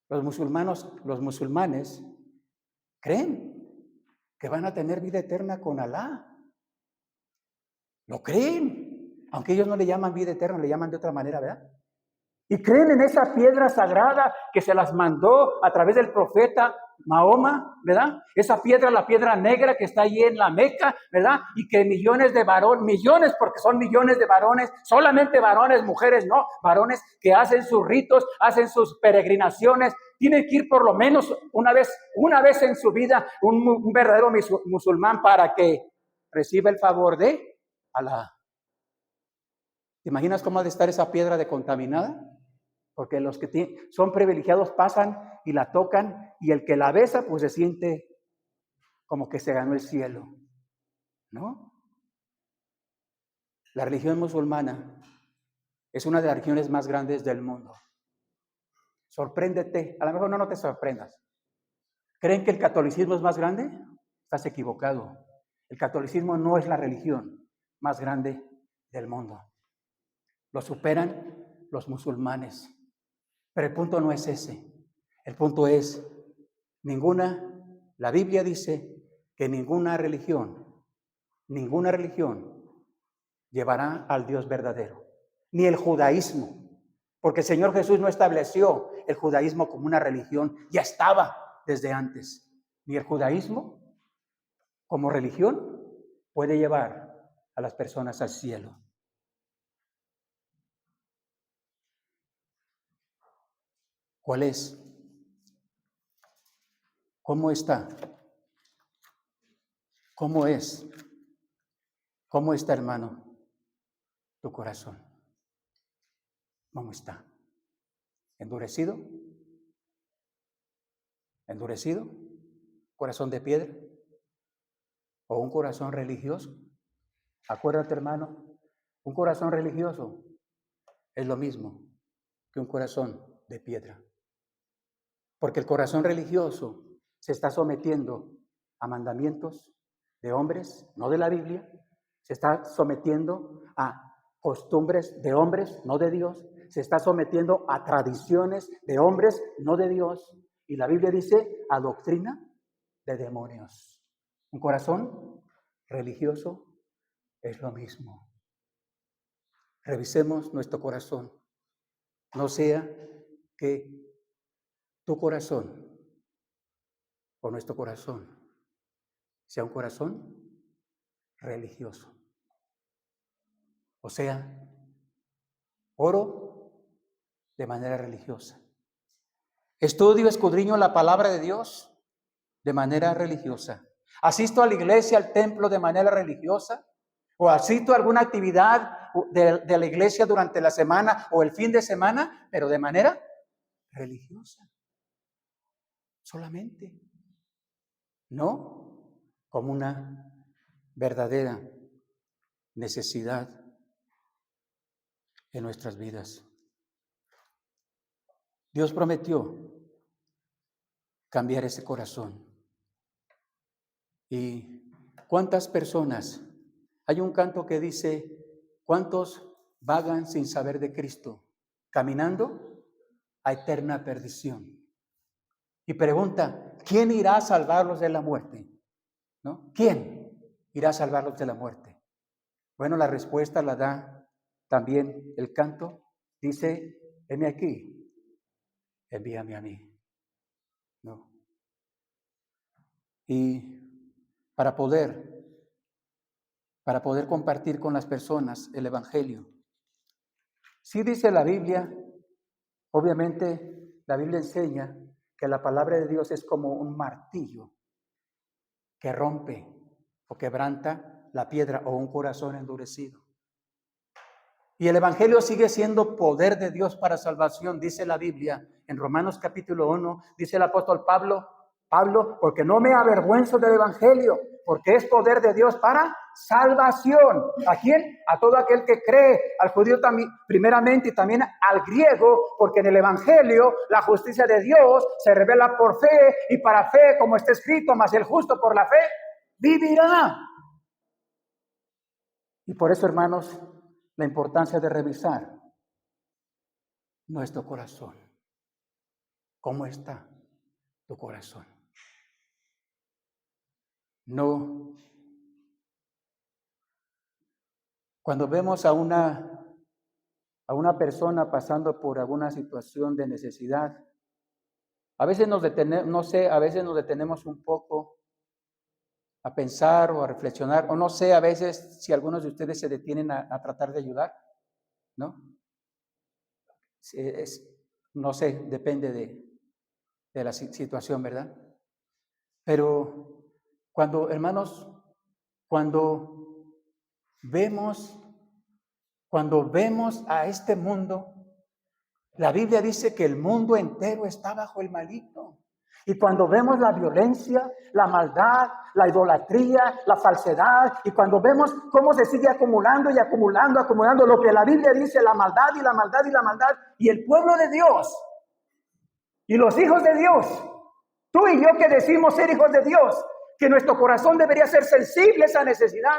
Los musulmanes creen que van a tener vida eterna con Alá. Lo creen, aunque ellos no le llaman vida eterna, le llaman de otra manera, ¿verdad? Y creen en esa piedra sagrada que se las mandó a través del profeta Mahoma, ¿verdad? Esa piedra, la piedra negra que está allí en la Meca, ¿verdad? Y que millones de varones, millones porque son millones de varones, solamente varones, mujeres, no, varones que hacen sus ritos, hacen sus peregrinaciones, tienen que ir por lo menos una vez en su vida un verdadero musulmán para que reciba el favor de Alá. ¿Te imaginas cómo ha de estar esa piedra de contaminada? Porque los que son privilegiados pasan y la tocan y el que la besa pues se siente como que se ganó el cielo, ¿no? La religión musulmana es una de las religiones más grandes del mundo. Sorpréndete, a lo mejor no te sorprendas. ¿Creen que el catolicismo es más grande? Estás equivocado. El catolicismo no es la religión más grande del mundo. Lo superan los musulmanes. Pero el punto no es ese. El punto es, la Biblia dice que ninguna religión llevará al Dios verdadero. Ni el judaísmo. Porque el Señor Jesús no estableció el judaísmo como una religión. Ya estaba desde antes. Ni el judaísmo como religión puede llevar a las personas al cielo. ¿Cuál es? ¿Cómo está? ¿Cómo es? ¿Cómo está, hermano, tu corazón? ¿Cómo está? ¿Endurecido? ¿Endurecido? ¿Corazón de piedra? ¿O un corazón religioso? Acuérdate, hermano, un corazón religioso es lo mismo que un corazón de piedra. Porque el corazón religioso se está sometiendo a mandamientos de hombres, no de la Biblia, se está sometiendo a costumbres de hombres, no de Dios, se está sometiendo a tradiciones de hombres, no de Dios, y la Biblia dice a doctrina de demonios. Un corazón religioso es lo mismo. Revisemos nuestro corazón, no sea que tu corazón o nuestro corazón sea un corazón religioso. O sea, oro de manera religiosa. Estudio, escudriño la palabra de Dios de manera religiosa. Asisto a la iglesia, al templo de manera religiosa. O asisto a alguna actividad de la iglesia durante la semana o el fin de semana, pero de manera religiosa. Solamente. No como una verdadera necesidad en nuestras vidas. Dios prometió cambiar ese corazón. ¿Y cuántas personas? Hay un canto que dice, ¿cuántos vagan sin saber de Cristo, caminando a eterna perdición? Y pregunta, ¿quién irá a salvarlos de la muerte? ¿No? ¿Quién irá a salvarlos de la muerte? Bueno, la respuesta la da también el canto. Dice, heme aquí, envíame a mí. ¿No? Y para poder compartir con las personas el Evangelio. Sí dice la Biblia, obviamente la Biblia enseña que la palabra de Dios es como un martillo que rompe o quebranta la piedra o un corazón endurecido. Y el Evangelio sigue siendo poder de Dios para salvación, dice la Biblia. En Romanos capítulo 1, dice el apóstol Pablo, porque no me avergüenzo del Evangelio, porque es poder de Dios para salvación. ¿A quién? A todo aquel que cree, al judío también, primeramente, y también al griego, porque en el Evangelio la justicia de Dios se revela por fe, y para fe, como está escrito, mas el justo por la fe vivirá. Y por eso, hermanos, la importancia de revisar nuestro corazón. ¿Cómo está tu corazón? No. Cuando vemos a una persona pasando por alguna situación de necesidad, a veces nos detenemos un poco a pensar o a reflexionar, o no sé, a veces si algunos de ustedes se detienen a tratar de ayudar, ¿no? No sé, depende de la situación, ¿verdad? Pero hermanos, cuando vemos a este mundo, la Biblia dice que el mundo entero está bajo el maligno. Y cuando vemos la violencia, la maldad, la idolatría, la falsedad, y cuando vemos cómo se sigue acumulando y acumulando lo que la Biblia dice, la maldad y la maldad y la maldad, y el pueblo de Dios, y los hijos de Dios, tú y yo que decimos ser hijos de Dios, que nuestro corazón debería ser sensible a esa necesidad,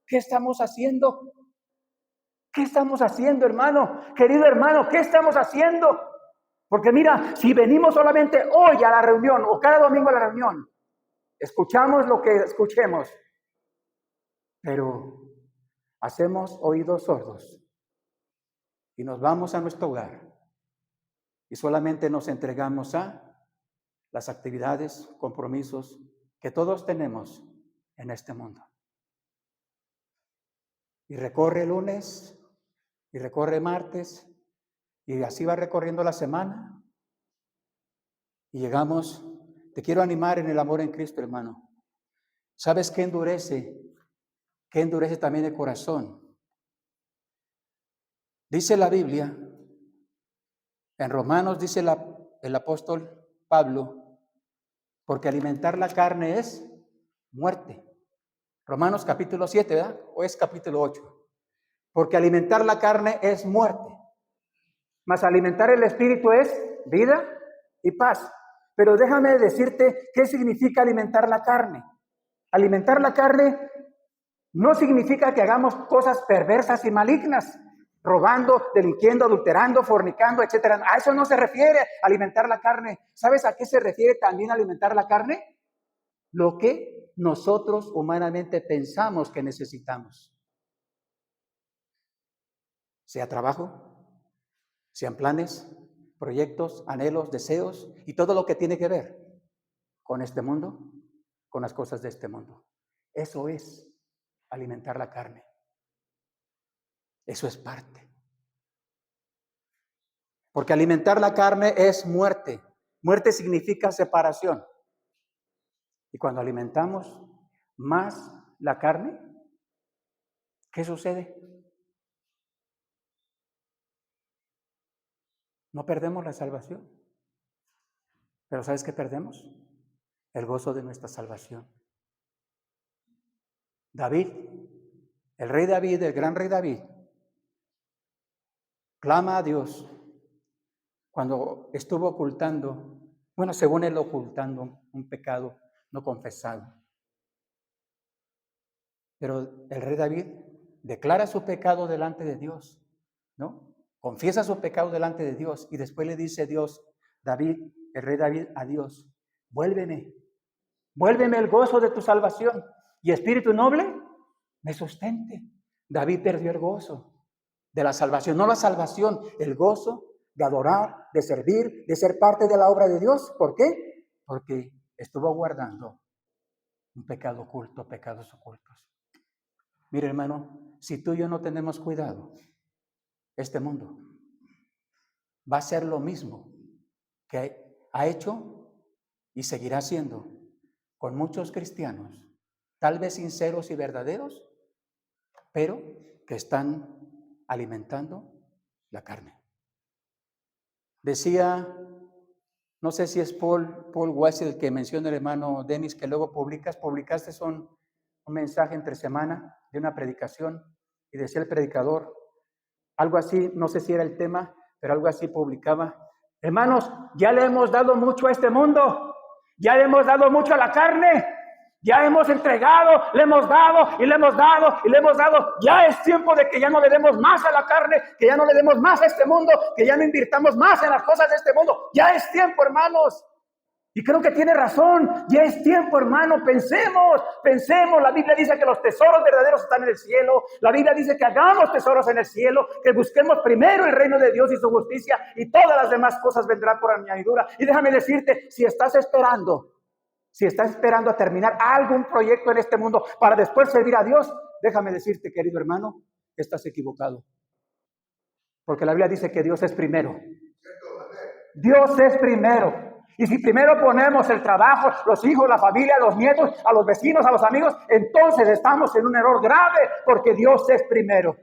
¿qué estamos haciendo? ¿Qué estamos haciendo, hermano? Querido hermano, ¿qué estamos haciendo? Porque mira, si venimos solamente hoy a la reunión o cada domingo a la reunión, escuchamos lo que escuchemos, pero hacemos oídos sordos y nos vamos a nuestro hogar y solamente nos entregamos a las actividades, compromisos que todos tenemos en este mundo. Y recorre lunes, y recorre martes, y así va recorriendo la semana. Y llegamos, te quiero animar en el amor en Cristo, hermano. ¿Sabes qué endurece? ¿Qué endurece también el corazón? Dice la Biblia En Romanos dice el apóstol Pablo, porque alimentar la carne es muerte. Romanos capítulo 7, ¿verdad? ¿O es capítulo 8? Porque alimentar la carne es muerte, mas alimentar el espíritu es vida y paz. Pero déjame decirte qué significa alimentar la carne. Alimentar la carne no significa que hagamos cosas perversas y malignas, robando, delinquiendo, adulterando, fornicando, etcétera. A eso no se refiere alimentar la carne. ¿Sabes a qué se refiere también alimentar la carne? Lo que nosotros humanamente pensamos que necesitamos. Sea trabajo, sean planes, proyectos, anhelos, deseos y todo lo que tiene que ver con este mundo, con las cosas de este mundo. Eso es alimentar la carne. Eso es parte. Porque alimentar la carne es muerte. Muerte significa separación. Y cuando alimentamos más la carne, ¿qué sucede? No perdemos la salvación. Pero ¿sabes qué perdemos? El gozo de nuestra salvación. David, el rey David, el gran rey David, clama a Dios cuando estuvo ocultando, bueno, según él ocultando un pecado no confesado. Pero el rey David declara su pecado delante de Dios, ¿no? Confiesa su pecado delante de Dios y después le dice Dios, David, el rey David, a Dios, vuélveme el gozo de tu salvación y espíritu noble me sustente. David perdió el gozo de la salvación, no la salvación, el gozo de adorar, de servir, de ser parte de la obra de Dios. ¿Por qué? Porque estuvo guardando un pecado oculto, pecados ocultos. Mire, hermano, si tú y yo no tenemos cuidado, este mundo va a ser lo mismo que ha hecho y seguirá haciendo con muchos cristianos, tal vez sinceros y verdaderos, pero que están alimentando la carne. Decía, no sé si es Paul Wesley el que menciona el hermano Dennis, que luego publicaste un mensaje entre semana de una predicación, y decía el predicador, algo así, no sé si era el tema, pero algo así publicaba. Hermanos, ya le hemos dado mucho a este mundo, ya le hemos dado mucho a la carne, ya hemos entregado, le hemos dado y le hemos dado y le hemos dado. Ya es tiempo de que ya no le demos más a la carne, que ya no le demos más a este mundo, que ya no invirtamos más en las cosas de este mundo. Ya es tiempo, hermanos. Y creo que tiene razón, ya es tiempo, hermano, pensemos, la Biblia dice que los tesoros verdaderos están en el cielo, la Biblia dice que hagamos tesoros en el cielo, que busquemos primero el reino de Dios y su justicia y todas las demás cosas vendrán por añadidura. Y déjame decirte, si estás esperando a terminar algún proyecto en este mundo para después servir a Dios, déjame decirte, querido hermano, que estás equivocado. Porque la Biblia dice que Dios es primero. Dios es primero. Y si primero ponemos el trabajo, los hijos, la familia, los nietos, a los vecinos, a los amigos, entonces estamos en un error grave porque Dios es primero.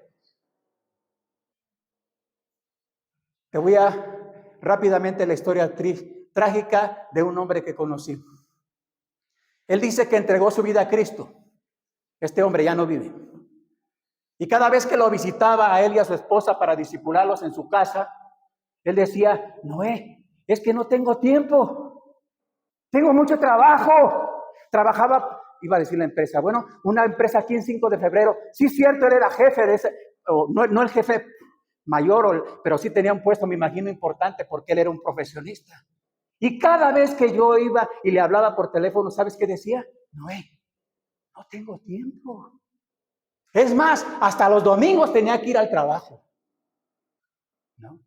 Te voy a rápidamente la historia trágica de un hombre que conocí. Él dice que entregó su vida a Cristo. Este hombre ya no vive. Y cada vez que lo visitaba a él y a su esposa para discipularlos en su casa, él decía, Noé, es que no tengo tiempo. Tengo mucho trabajo. Trabajaba, iba a decir la empresa, bueno, una empresa aquí en 5 de febrero. Sí, cierto, él era jefe de ese, no el jefe mayor, pero sí tenía un puesto, me imagino, importante porque él era un profesionista. Y cada vez que yo iba y le hablaba por teléfono, ¿sabes qué decía? Noé, no tengo tiempo. Es más, hasta los domingos tenía que ir al trabajo. ¿No?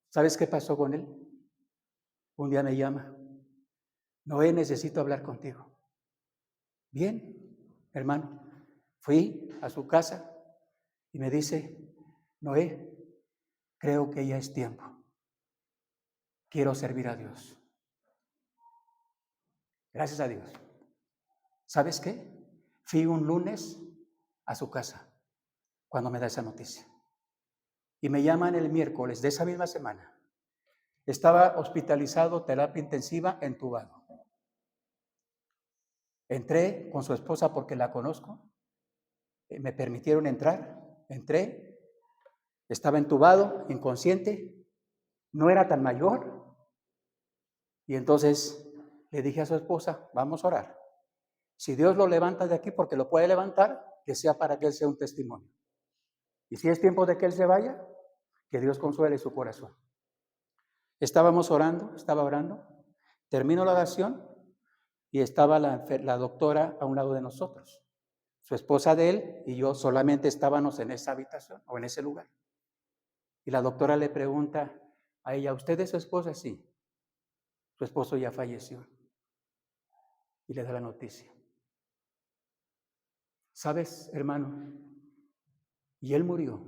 ¿Sabes qué pasó con él? Un día me llama. Noé, necesito hablar contigo. Bien, hermano. Fui a su casa y me dice, Noé, creo que ya es tiempo. Quiero servir a Dios. Gracias a Dios. ¿Sabes qué? Fui un lunes a su casa cuando me da esa noticia. Y me llaman el miércoles de esa misma semana. Estaba hospitalizado, terapia intensiva, entubado. Entré con su esposa porque la conozco. Me permitieron entrar. Entré. Estaba entubado, inconsciente. No era tan mayor. Y entonces le dije a su esposa, vamos a orar. Si Dios lo levanta de aquí, porque lo puede levantar, que sea para que Él sea un testimonio. Y si es tiempo de que Él se vaya, que Dios consuele su corazón. Estábamos orando, estaba orando. Terminó la oración y estaba la doctora a un lado de nosotros. Su esposa de él y yo solamente estábamos en esa habitación o en ese lugar. Y la doctora le pregunta a ella, ¿usted es su esposa? Sí. Su esposo ya falleció. Y le da la noticia. ¿Sabes, hermano? Y él murió.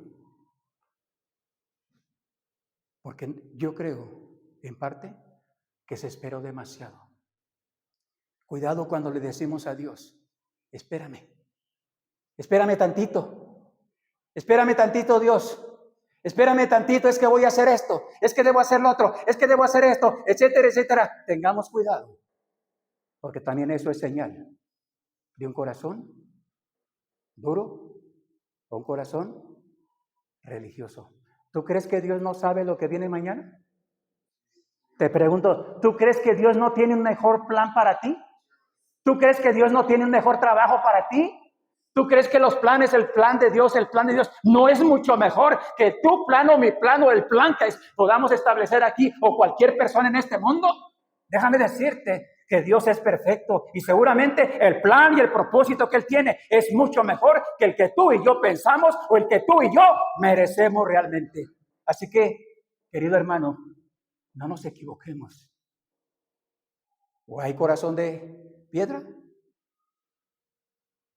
Porque yo creo, en parte, que se esperó demasiado. Cuidado cuando le decimos a Dios, espérame tantito Dios, espérame tantito, es que voy a hacer esto, es que debo hacer lo otro, es que debo hacer esto, etcétera, etcétera. Tengamos cuidado, porque también eso es señal de un corazón duro o un corazón religioso. ¿Tú crees que Dios no sabe lo que viene mañana? Te pregunto, ¿tú crees que Dios no tiene un mejor plan para ti? ¿Tú crees que Dios no tiene un mejor trabajo para ti? ¿Tú crees que los planes, el plan de Dios no es mucho mejor que tu plan o mi plan o el plan que podamos establecer aquí o cualquier persona en este mundo? Déjame decirte que Dios es perfecto y seguramente el plan y el propósito que Él tiene es mucho mejor que el que tú y yo pensamos o el que tú y yo merecemos realmente. Así que, querido hermano, no nos equivoquemos. O hay corazón de piedra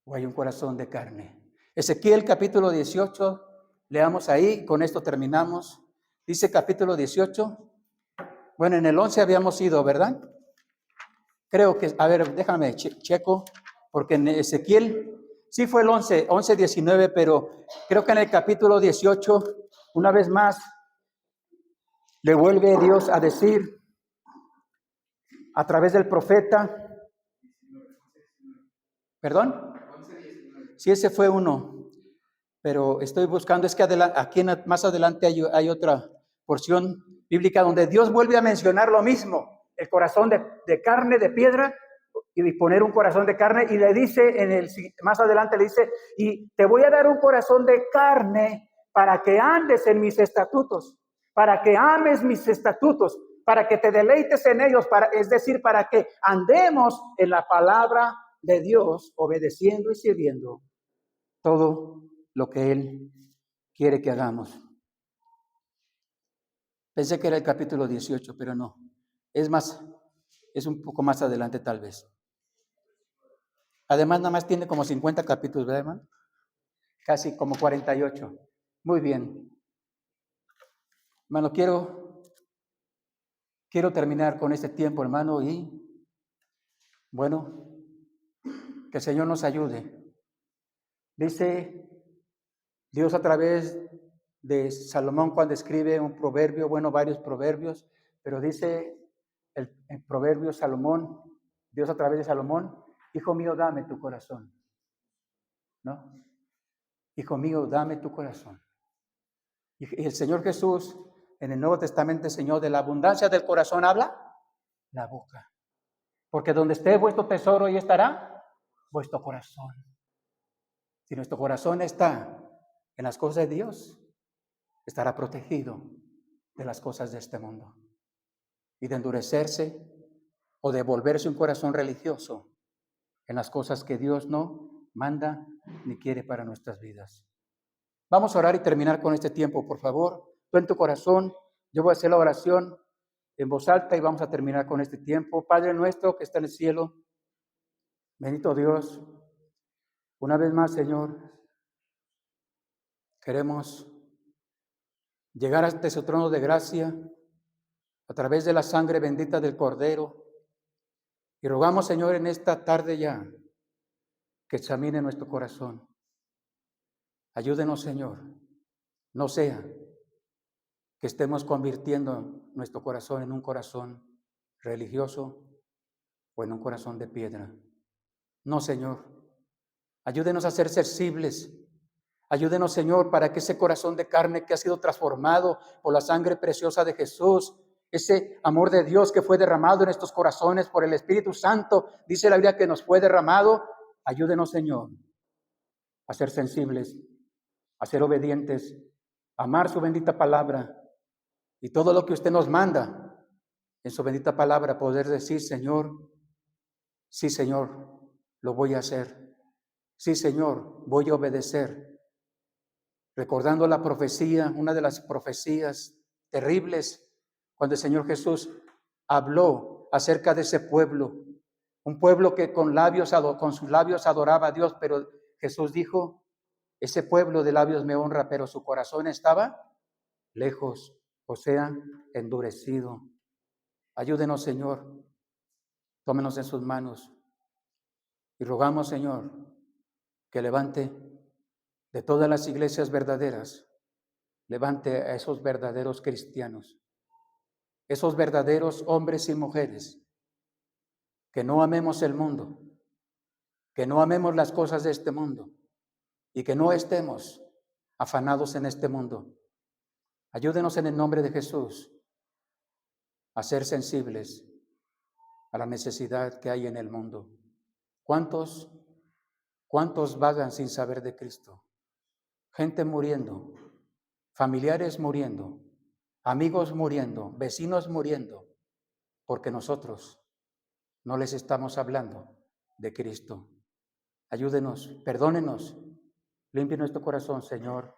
o hay un corazón de carne. Ezequiel capítulo 18, leamos ahí, con esto terminamos. Dice capítulo 18, bueno, en el 11 habíamos ido, ¿verdad? Creo que, a ver, déjame checo, porque en Ezequiel, sí fue el 11, 19, pero creo que en el capítulo 18, una vez más, le vuelve Dios a decir, a través del profeta, ¿perdón? Sí, ese fue uno, pero estoy buscando, es que aquí más adelante hay otra porción bíblica donde Dios vuelve a mencionar lo mismo, el corazón de carne, de piedra, y poner un corazón de carne, y le dice, más adelante le dice, y te voy a dar un corazón de carne para que andes en mis estatutos, para que ames mis estatutos, para que te deleites en ellos, es decir, para que andemos en la palabra de Dios, obedeciendo y sirviendo todo lo que Él quiere que hagamos. Pensé que era el capítulo 18, pero no. Es un poco más adelante tal vez. Además, nada más tiene como 50 capítulos, ¿verdad, hermano? Casi como 48. Muy bien. Hermano, quiero terminar con este tiempo, hermano, y bueno, que el Señor nos ayude. Dice Dios a través de Salomón cuando escribe un proverbio, bueno, varios proverbios, pero dice el proverbio Salomón, Dios a través de Salomón, hijo mío, dame tu corazón, ¿no? Hijo mío, dame tu corazón. Y el Señor Jesús, en el Nuevo Testamento, Señor, de la abundancia del corazón habla la boca. Porque donde esté vuestro tesoro, ahí estará vuestro corazón. Si nuestro corazón está en las cosas de Dios, estará protegido de las cosas de este mundo. Y de endurecerse o de volverse un corazón religioso en las cosas que Dios no manda ni quiere para nuestras vidas. Vamos a orar y terminar con este tiempo, por favor. Tú en tu corazón, yo voy a hacer la oración en voz alta y vamos a terminar con este tiempo. Padre nuestro que está en el cielo, bendito Dios, una vez más, Señor, queremos llegar hasta su trono de gracia a través de la sangre bendita del Cordero. Y rogamos, Señor, en esta tarde ya, que examine nuestro corazón. Ayúdenos, Señor. No sea que estemos convirtiendo nuestro corazón en un corazón religioso o en un corazón de piedra. No, Señor. Ayúdenos a ser sensibles. Ayúdenos, Señor, para que ese corazón de carne que ha sido transformado por la sangre preciosa de Jesús, ese amor de Dios que fue derramado en estos corazones por el Espíritu Santo, dice la Biblia que nos fue derramado. Ayúdenos, Señor, a ser sensibles, a ser obedientes, a amar su bendita palabra y todo lo que usted nos manda en su bendita palabra, poder decir, Señor, sí, Señor, lo voy a hacer. Sí, Señor, voy a obedecer. Recordando la profecía, una de las profecías terribles, cuando el Señor Jesús habló acerca de ese pueblo, un pueblo que con sus labios adoraba a Dios, pero Jesús dijo, ese pueblo de labios me honra, pero su corazón estaba lejos, o sea, endurecido. Ayúdenos, Señor, tómenos en sus manos y rogamos, Señor, que levante de todas las iglesias verdaderas, levante a esos verdaderos cristianos, esos verdaderos hombres y mujeres, que no amemos el mundo, que no amemos las cosas de este mundo y que no estemos afanados en este mundo. Ayúdenos en el nombre de Jesús a ser sensibles a la necesidad que hay en el mundo. ¿Cuántos vagan sin saber de Cristo? Gente muriendo, familiares muriendo, amigos muriendo, vecinos muriendo, porque nosotros no les estamos hablando de Cristo. Ayúdenos, perdónenos, limpie nuestro corazón, Señor,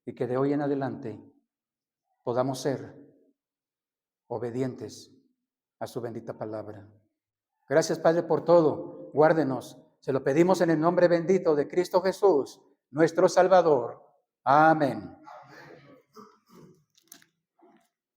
y que de hoy en adelante podamos ser obedientes a su bendita palabra. Gracias, Padre, por todo. Guárdenos. Se lo pedimos en el nombre bendito de Cristo Jesús, nuestro Salvador. Amén.